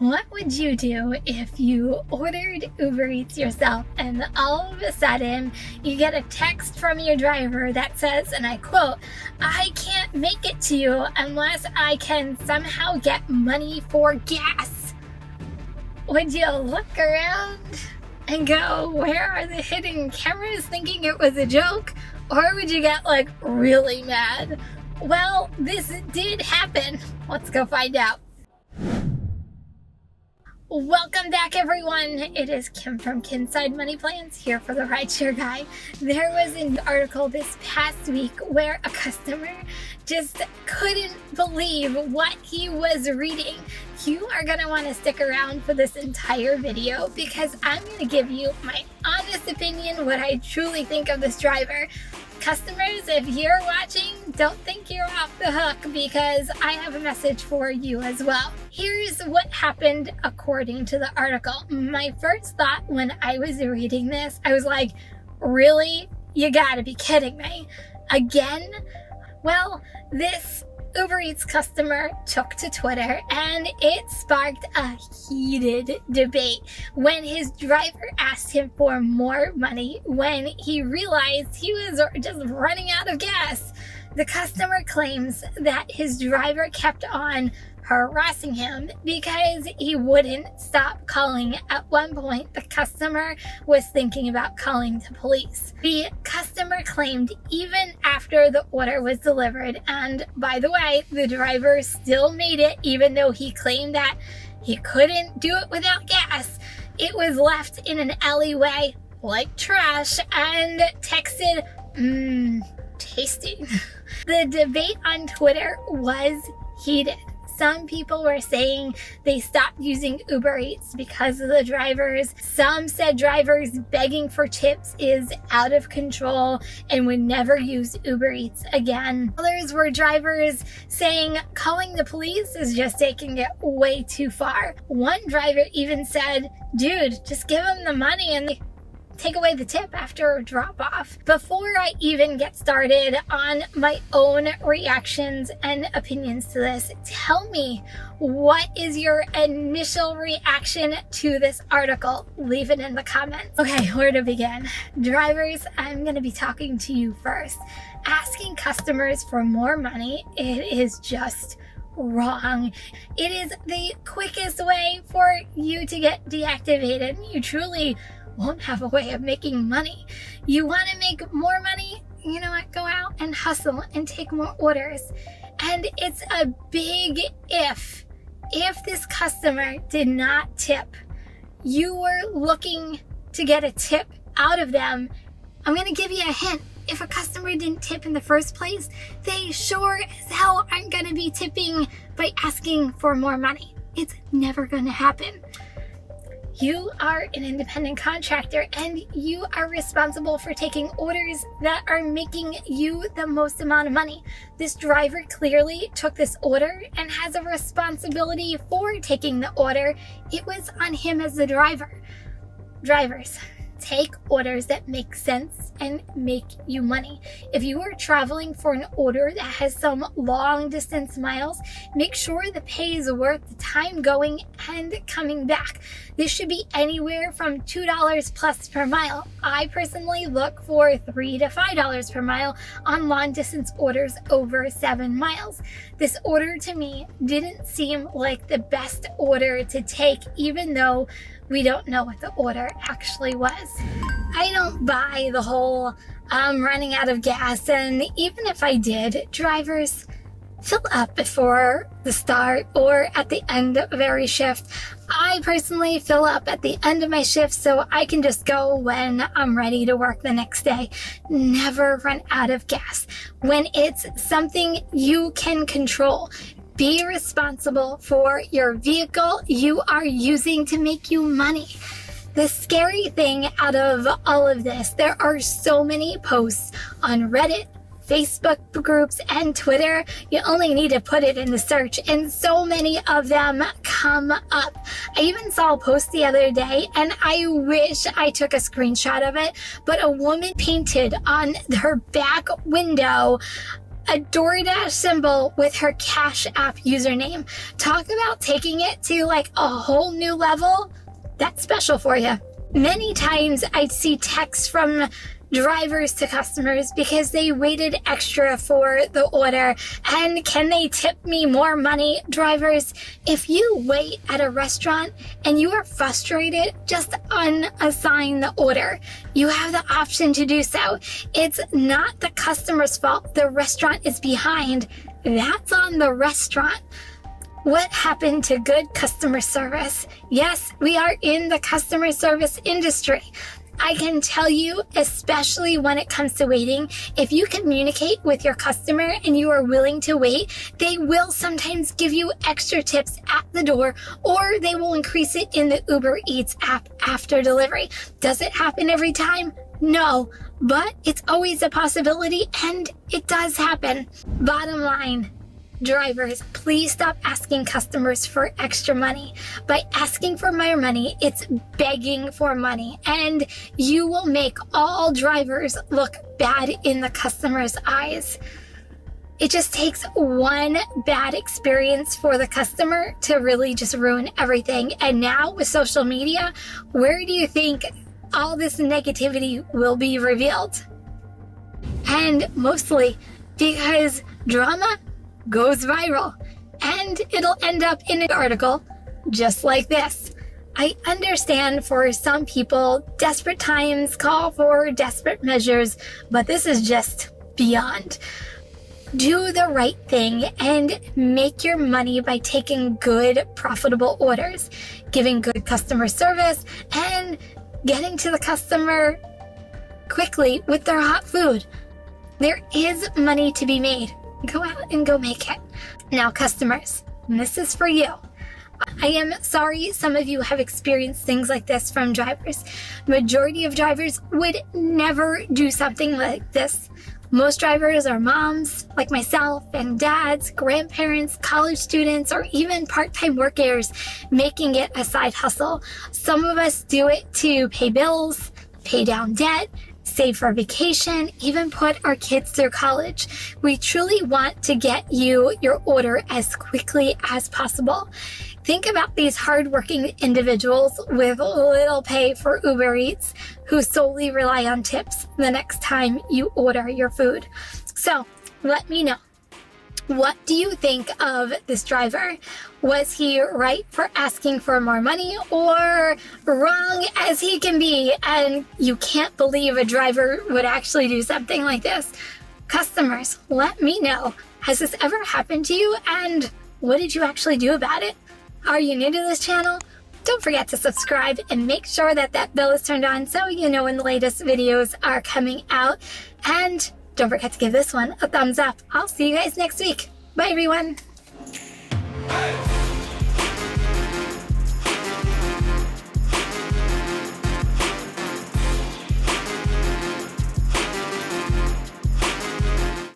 What would you do if you ordered Uber Eats yourself and all of a sudden you get a text from your driver that says, and I quote, "I can't make it to you unless I can somehow get money for gas"? Would you look around and go, "Where are the hidden cameras?" thinking it was a joke? Or would you get really mad? Well, this did happen. Let's go find out. Welcome back, everyone. It is Kim from Kinside Money Plans here for the RideShare Guy. There was an article this past week where a customer just couldn't believe what he was reading. You are going to want to stick around for this entire video because I'm going to give you my honest opinion, what I truly think of this driver. Customers, if you're watching, don't think you're off the hook because I have a message for you as well. Here's what happened according to the article. My first thought when I was reading this, I was like, really? You gotta be kidding me. Again? Well, this Uber Eats customer took to Twitter and it sparked a heated debate when his driver asked him for more money when he realized he was just running out of gas. The customer claims that his driver kept on harassing him because he wouldn't stop calling. At one point, the customer was thinking about calling the police. The customer claimed even after the order was delivered, and by the way, the driver still made it even though he claimed that he couldn't do it without gas. It was left in an alleyway like trash and texted, tasty. The debate on Twitter was heated. Some people were saying they stopped using Uber Eats because of the drivers. Some said drivers begging for tips is out of control and would never use Uber Eats again. Others were drivers saying calling the police is just taking it way too far. One driver even said, "Dude, just give them the money and take away the tip after drop off." Before I even get started on my own reactions and opinions to this, tell me, what is your initial reaction to this article? Leave it in the comments. Okay, where to begin? Drivers, I'm going to be talking to you first. Asking customers for more money, it is just wrong. It is the quickest way for you to get deactivated. You truly won't have a way of making money. You want to make more money? You know what? Go out and hustle and take more orders. And it's a big if. If this customer did not tip, you were looking to get a tip out of them. I'm going to give you a hint. If a customer didn't tip in the first place, they sure as hell aren't going to be tipping by asking for more money. It's never going to happen. You are an independent contractor and you are responsible for taking orders that are making you the most amount of money. This driver clearly took this order and has a responsibility for taking the order. It was on him as the driver. Drivers, take orders that make sense and make you money. If you are traveling for an order that has some long distance miles, make sure the pay is worth the time going and coming back. This should be anywhere from $2 plus per mile. I personally look for $3 to $5 per mile on long distance orders over 7 miles. This order to me didn't seem like the best order to take, even though we don't know what the order actually was. I don't buy the whole running out of gas, and even if I did, drivers, fill up before the start or at the end of every shift. I personally fill up at the end of my shift so I can just go when I'm ready to work the next day. Never run out of gas. When it's something you can control, be responsible for your vehicle you are using to make you money. The scary thing out of all of this, there are so many posts on Reddit, Facebook groups, and Twitter. You only need to put it in the search and so many of them come up. I even saw a post the other day and I wish I took a screenshot of it, but a woman painted on her back window a Doordash symbol with her Cash App username. Talk about taking it to like a whole new level. That's special for you. Many times I'd see texts from drivers to customers because they waited extra for the order. And can they tip me more money? Drivers, if you wait at a restaurant and you are frustrated, just unassign the order. You have the option to do so. It's not the customer's fault. The restaurant is behind. That's on the restaurant. What happened to good customer service? Yes, we are in the customer service industry. I can tell you, especially when it comes to waiting, if you communicate with your customer and you are willing to wait, they will sometimes give you extra tips at the door, or they will increase it in the Uber Eats app after delivery. Does it happen every time? No, but it's always a possibility, and it does happen. Bottom line, drivers, please stop asking customers for extra money. By asking for more money, it's begging for money, and you will make all drivers look bad in the customer's eyes. It just takes one bad experience for the customer to really just ruin everything. And now with social media, where do you think all this negativity will be revealed? And mostly because drama goes viral, and it'll end up in an article just like this. I understand for some people, desperate times call for desperate measures, but this is just beyond. Do the right thing and make your money by taking good, profitable orders, giving good customer service, and getting to the customer quickly with their hot food. There is money to be made. Go out and go make it. Now, customers, this is for you. I am sorry some of you have experienced things like this from drivers. Majority of drivers would never do something like this. Most drivers are moms like myself, and dads, grandparents, college students, or even part-time workers making it a side hustle. Some of us do it to pay bills, pay down debt, save for vacation, even put our kids through college. We truly want to get you your order as quickly as possible. Think about these hardworking individuals with little pay for Uber Eats who solely rely on tips the next time you order your food. So let me know. What do you think of this driver? Was he right for asking for more money, or wrong as he can be, and you can't believe a driver would actually do something like this? Customers, let me know. Has this ever happened to you, and what did you actually do about it? Are you new to this channel? Don't forget to subscribe and make sure that bell is turned on so you know when the latest videos are coming out. And don't forget to give this one a thumbs up. I'll see you guys next week. Bye, everyone. Hey!